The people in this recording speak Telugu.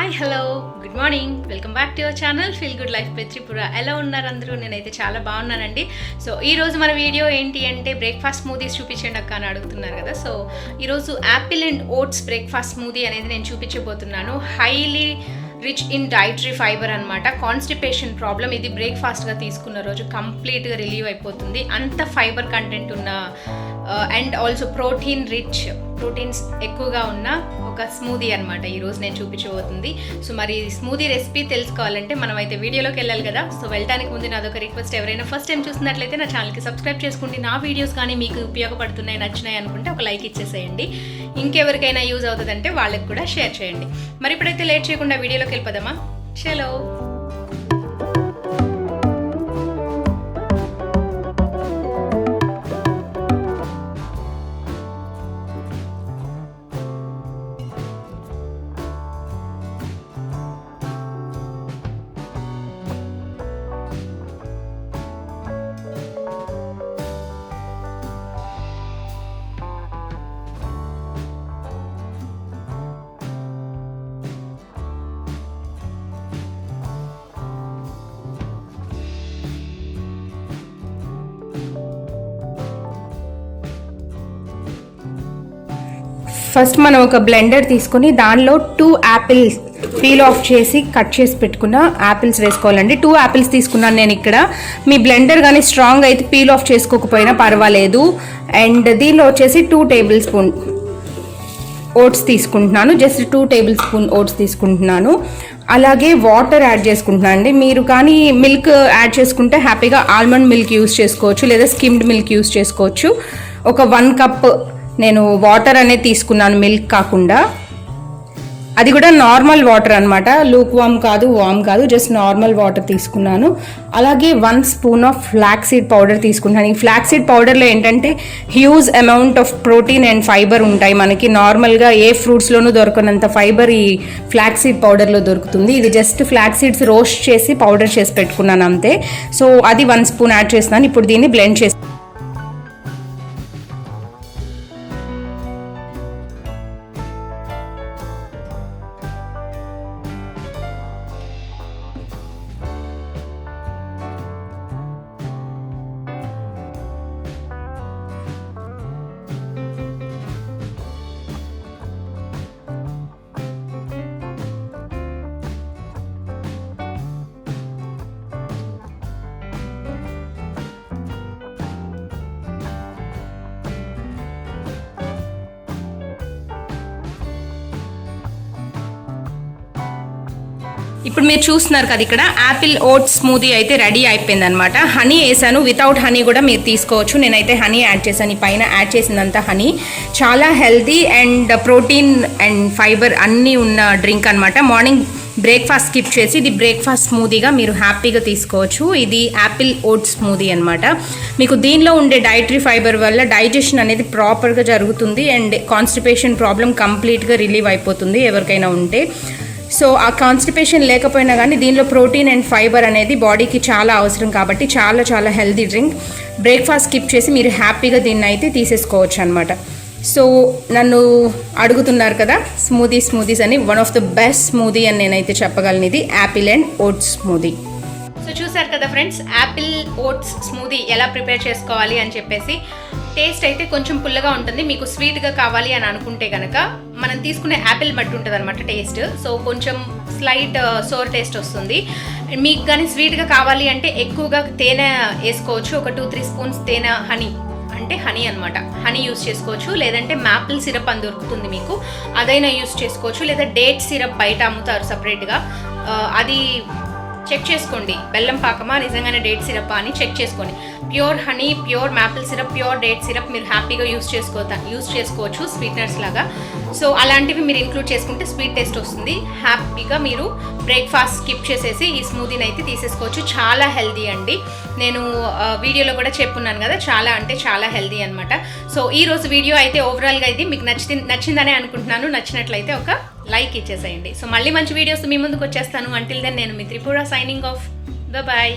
Hi hello good morning, welcome back to your channel feel good life by Tripura. ఎలా ఉన్నారు అందరూ? నేనైతే చాలా బాగున్నానండి. సో ఈరోజు మన వీడియో ఏంటి అంటే బ్రేక్ఫాస్ట్ స్మూదీస్ చూపించండి అక్క అని అడుగుతున్నారు కదా. సో ఈరోజు apple and oats breakfast smoothie అనేది నేను చూపించబోతున్నాను. Highly rich in dietary fibre అనమాట. కాన్స్టిపేషన్ ప్రాబ్లం ఇది బ్రేక్ఫాస్ట్గా తీసుకున్న రోజు కంప్లీట్గా రిలీవ్ అయిపోతుంది. అంత ఫైబర్ కంటెంట్ ఉన్న అండ్ ఆల్సో ప్రోటీన్స్ ఎక్కువగా ఉన్న ఒక స్మూదీ అనమాట ఈరోజు నేను చూపించబోతుంది. సో మరి స్మూదీ రెసిపీ తెలుసుకోవాలంటే మనం అయితే వీడియోలోకి వెళ్ళాలి కదా. సో వెళ్ళడానికి ముందు నాదొక రిక్వెస్ట్, ఎవరైనా ఫస్ట్ టైం చూస్తున్నట్లయితే నా ఛానల్కి సబ్స్క్రైబ్ చేసుకుంటే నా వీడియోస్ కానీ మీకు ఉపయోగపడుతున్నాయి, నచ్చినాయి అనుకుంటే ఒక లైక్ ఇచ్చేసేయండి. ఇంకెవరికైనా యూజ్ అవుతుందంటే వాళ్ళకి కూడా షేర్ చేయండి. మరి ఇప్పుడైతే లేట్ చేయకుండా వీడియోలోకి వెళ్ళిపోదామా? చలో. ఫస్ట్ మనం ఒక బ్లెండర్ తీసుకొని దానిలో 2 యాపిల్స్ పీల్ ఆఫ్ చేసి కట్ చేసి పెట్టుకున్న యాపిల్స్ వేసుకోవాలండి. 2 యాపిల్స్ తీసుకున్నాను నేను ఇక్కడ. మీ బ్లెండర్ కానీ స్ట్రాంగ్ అయితే పీల్ ఆఫ్ చేసుకోకపోయినా పర్వాలేదు. అండ్ దీనిలో వచ్చేసి 2 టేబుల్ స్పూన్ ఓట్స్ తీసుకుంటున్నాను. జస్ట్ 2 టేబుల్ స్పూన్ ఓట్స్ తీసుకుంటున్నాను. అలాగే వాటర్ యాడ్ చేసుకుంటున్నాను అండి. మీరు కానీ మిల్క్ యాడ్ చేసుకుంటే హ్యాపీగా ఆల్మండ్ మిల్క్ యూస్ చేసుకోవచ్చు, లేదా స్కిమ్డ్ మిల్క్ యూస్ చేసుకోవచ్చు. ఒక 1 కప్ నేను వాటర్ అనేది తీసుకున్నాను, మిల్క్ కాకుండా. అది కూడా నార్మల్ వాటర్ అనమాట, లూక్ వామ్ కాదు, వామ్ కాదు, జస్ట్ నార్మల్ వాటర్ తీసుకున్నాను. అలాగే 1 spoon of flax seed powder తీసుకుంటాను. ఈ ఫ్లాక్ సీడ్ పౌడర్లో ఏంటంటే huge amount of protein and fibre ఉంటాయి. మనకి నార్మల్గా ఏ ఫ్రూట్స్లోనూ దొరకనంత ఫైబర్ ఈ ఫ్లాక్ సీడ్ పౌడర్లో దొరుకుతుంది. ఇది జస్ట్ ఫ్లాక్ సీడ్స్ రోస్ట్ చేసి పౌడర్ చేసి పెట్టుకున్నాను అంతే. సో అది 1 స్పూన్ యాడ్ చేస్తున్నాను. ఇప్పుడు దీన్ని బ్లెండ్ చేసి ఇప్పుడు మీరు చూస్తున్నారు కదా, ఇక్కడ యాపిల్ ఓట్స్ స్మూదీ అయితే రెడీ అయిపోయింది అనమాట. హనీ వేసాను, వితౌట్ హనీ కూడా మీరు తీసుకోవచ్చు. నేనైతే హనీ యాడ్ చేశాను. ఈ పైన యాడ్ చేసిందంతా హనీ. చాలా healthy and protein and fibre అన్నీ ఉన్న డ్రింక్ అనమాట. మార్నింగ్ బ్రేక్ఫాస్ట్ స్కిప్ చేసి ఇది బ్రేక్ఫాస్ట్ స్మూదీగా మీరు హ్యాపీగా తీసుకోవచ్చు. ఇది యాపిల్ ఓట్స్ స్మూదీ అనమాట. మీకు దీనిలో ఉండే డైటరీ ఫైబర్ వల్ల డైజెషన్ అనేది ప్రాపర్గా జరుగుతుంది అండ్ కాన్స్టిపేషన్ ప్రాబ్లం కంప్లీట్గా రిలీవ్ అయిపోతుంది ఎవరికైనా ఉంటే. సో ఆ కాన్స్టిపేషన్ లేకపోయినా కానీ దీనిలో ప్రోటీన్ అండ్ ఫైబర్ అనేది బాడీకి చాలా అవసరం కాబట్టి చాలా చాలా హెల్తీ డ్రింక్. బ్రేక్ఫాస్ట్ స్కిప్ చేసి మీరు హ్యాపీగా దీన్ని అయితే తీసేసుకోవచ్చు అనమాట. సో నన్ను అడుగుతున్నారు కదా స్మూదీస్ అని, one of the best smoothie అని నేనైతే చెప్పగలను. ఇది apple and oats smoothie. So చూసారు కదా ఫ్రెండ్స్, యాపిల్ ఓట్స్ స్మూదీ ఎలా ప్రిపేర్ చేసుకోవాలి అని చెప్పేసి. టేస్ట్ అయితే కొంచెం పుల్లగా ఉంటుంది. మీకు స్వీట్గా కావాలి అని అనుకుంటే కనుక మనం తీసుకునే యాపిల్ బట్టి ఉంటుంది అనమాట టేస్ట్. సో కొంచెం స్లైట్ సోర్ టేస్ట్ వస్తుంది. మీకు కానీ స్వీట్గా కావాలి అంటే ఎక్కువగా తేనె వేసుకోవచ్చు. ఒక 2-3 స్పూన్స్ తేనె, హనీ అనమాట. హనీ యూస్ చేసుకోవచ్చు, లేదంటే మ్యాపిల్ సిరప్ అని దొరుకుతుంది మీకు, అదైనా యూస్ చేసుకోవచ్చు. లేదా డేట్ సిరప్ బయట అమ్ముతారు సపరేట్గా, అది చెక్ చేసుకోండి. బెల్లం పాకమా నిజంగానే డేట్ సిరప్ అని చెక్ చేసుకోండి. Pure honey, pure maple syrup, pure date syrup మీరు హ్యాపీగా యూస్ చేసుకోవచ్చు స్వీట్నర్స్ లాగా. సో అలాంటివి మీరు ఇంక్లూడ్ చేసుకుంటే స్వీట్ టేస్ట్ వస్తుంది. హ్యాపీగా మీరు బ్రేక్ఫాస్ట్ స్కిప్ చేసేసి ఈ స్మూదీని అయితే తీసేసుకోవచ్చు. చాలా హెల్దీ అండి. నేను వీడియోలో కూడా చెప్పున్నాను కదా, చాలా అంటే చాలా హెల్దీ అనమాట. సో ఈరోజు వీడియో అయితే ఓవరాల్గా ఇది మీకు నచ్చిందనే అనుకుంటున్నాను. నచ్చినట్లయితే ఒక లైక్ ఇచ్చేసేయండి. సో మళ్ళీ మంచి వీడియోస్ మీ ముందుకు వచ్చేస్తాను. అంటిల్ దెన్ నేను మీ త్రిపుర సైనింగ్ ఆఫ్. బాయ్.